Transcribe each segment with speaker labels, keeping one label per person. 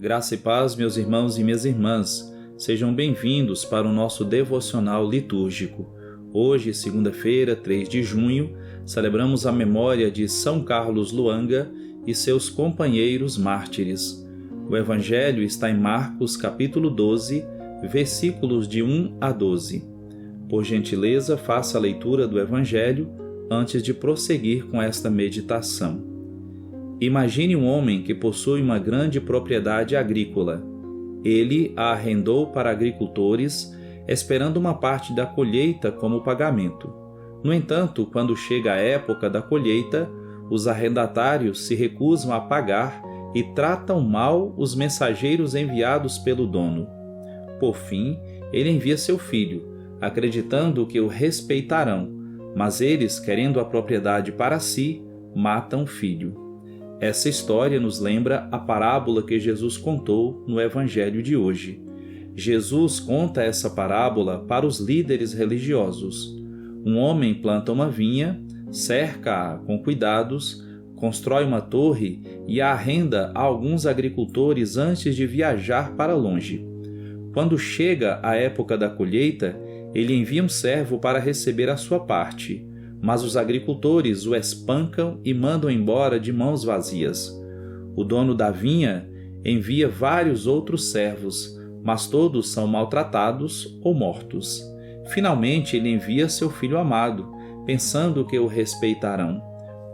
Speaker 1: Graça e paz, meus irmãos e minhas irmãs. Sejam bem-vindos para o nosso devocional litúrgico. Hoje, segunda-feira, 3 de junho, celebramos a memória de São Carlos Luanga e seus companheiros mártires. O Evangelho está em Marcos, capítulo 12, versículos de 1 a 12. Por gentileza, faça a leitura do Evangelho antes de prosseguir com esta meditação. Imagine um homem que possui uma grande propriedade agrícola. Ele a arrendou para agricultores, esperando uma parte da colheita como pagamento. No entanto, quando chega a época da colheita, os arrendatários se recusam a pagar e tratam mal os mensageiros enviados pelo dono. Por fim, ele envia seu filho, acreditando que o respeitarão, mas eles, querendo a propriedade para si, matam o filho. Essa história nos lembra a parábola que Jesus contou no Evangelho de hoje. Jesus conta essa parábola para os líderes religiosos. Um homem planta uma vinha, cerca-a com cuidados, constrói uma torre e a arrenda a alguns agricultores antes de viajar para longe. Quando chega a época da colheita, ele envia um servo para receber a sua parte, mas os agricultores o espancam e mandam embora de mãos vazias. O dono da vinha envia vários outros servos, mas todos são maltratados ou mortos. Finalmente ele envia seu filho amado, pensando que o respeitarão.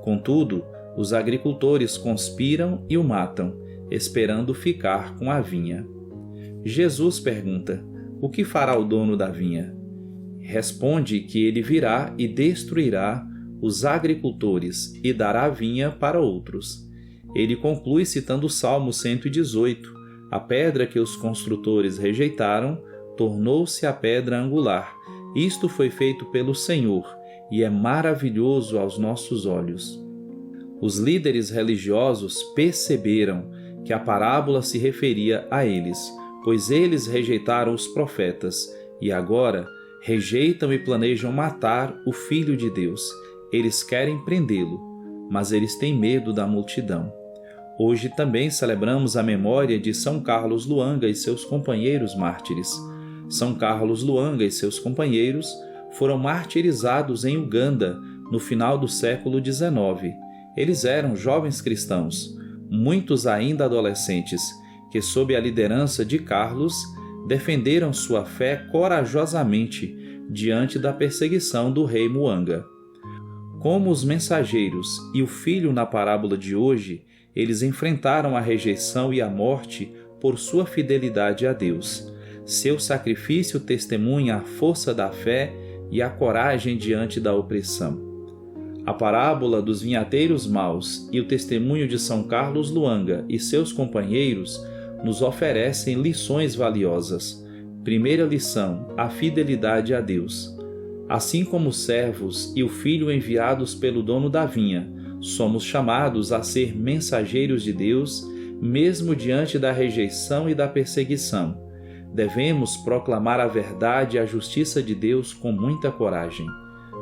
Speaker 1: Contudo, os agricultores conspiram e o matam, esperando ficar com a vinha. Jesus pergunta: o que fará o dono da vinha? Responde que ele virá e destruirá os agricultores e dará a vinha para outros. Ele conclui citando o Salmo 118, a pedra que os construtores rejeitaram tornou-se a pedra angular. Isto foi feito pelo Senhor e é maravilhoso aos nossos olhos. Os líderes religiosos perceberam que a parábola se referia a eles, pois eles rejeitaram os profetas e agora rejeitam e planejam matar o Filho de Deus. Eles querem prendê-lo, mas eles têm medo da multidão. Hoje também celebramos a memória de São Carlos Luanga e seus companheiros mártires. São Carlos Luanga e seus companheiros foram martirizados em Uganda no final do século XIX. Eles eram jovens cristãos, muitos ainda adolescentes, que sob a liderança de Carlos defenderam sua fé corajosamente diante da perseguição do rei Muanga. Como os mensageiros e o filho na parábola de hoje, eles enfrentaram a rejeição e a morte por sua fidelidade a Deus. Seu sacrifício testemunha a força da fé e a coragem diante da opressão. A parábola dos vinhateiros maus e o testemunho de São Carlos Luanga e seus companheiros nos oferecem lições valiosas. Primeira lição: a fidelidade a Deus. Assim como os servos e o filho enviados pelo dono da vinha, somos chamados a ser mensageiros de Deus, mesmo diante da rejeição e da perseguição. Devemos proclamar a verdade e a justiça de Deus com muita coragem.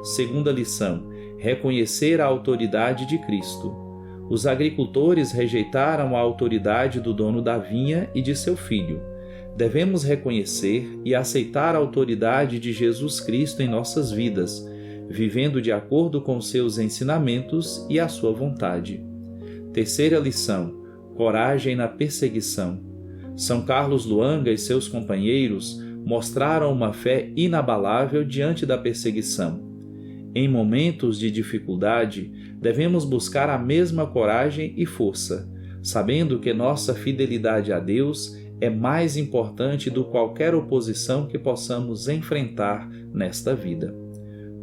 Speaker 1: Segunda lição: reconhecer a autoridade de Cristo. Os agricultores rejeitaram a autoridade do dono da vinha e de seu filho. Devemos reconhecer e aceitar a autoridade de Jesus Cristo em nossas vidas, vivendo de acordo com seus ensinamentos e a sua vontade. Terceira lição: coragem na perseguição. São Carlos Luanga e seus companheiros mostraram uma fé inabalável diante da perseguição. Em momentos de dificuldade, devemos buscar a mesma coragem e força, sabendo que nossa fidelidade a Deus é mais importante do que qualquer oposição que possamos enfrentar nesta vida.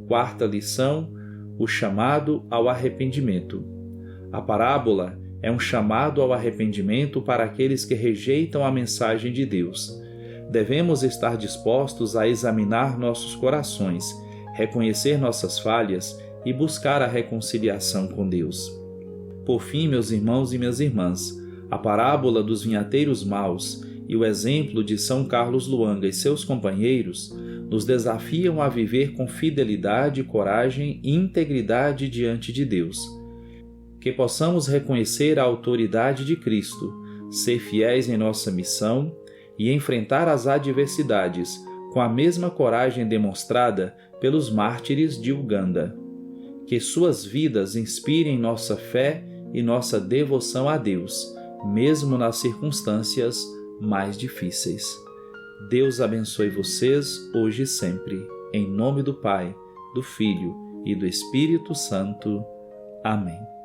Speaker 1: Quarta lição: o chamado ao arrependimento. A parábola é um chamado ao arrependimento para aqueles que rejeitam a mensagem de Deus. Devemos estar dispostos a examinar nossos corações, reconhecer nossas falhas e buscar a reconciliação com Deus. Por fim, meus irmãos e minhas irmãs, a parábola dos vinhateiros maus e o exemplo de São Carlos Luanga e seus companheiros nos desafiam a viver com fidelidade, coragem e integridade diante de Deus. Que possamos reconhecer a autoridade de Cristo, ser fiéis em nossa missão e enfrentar as adversidades com a mesma coragem demonstrada pelos mártires de Uganda. Que suas vidas inspirem nossa fé e nossa devoção a Deus, mesmo nas circunstâncias mais difíceis. Deus abençoe vocês hoje e sempre. Em nome do Pai, do Filho e do Espírito Santo. Amém.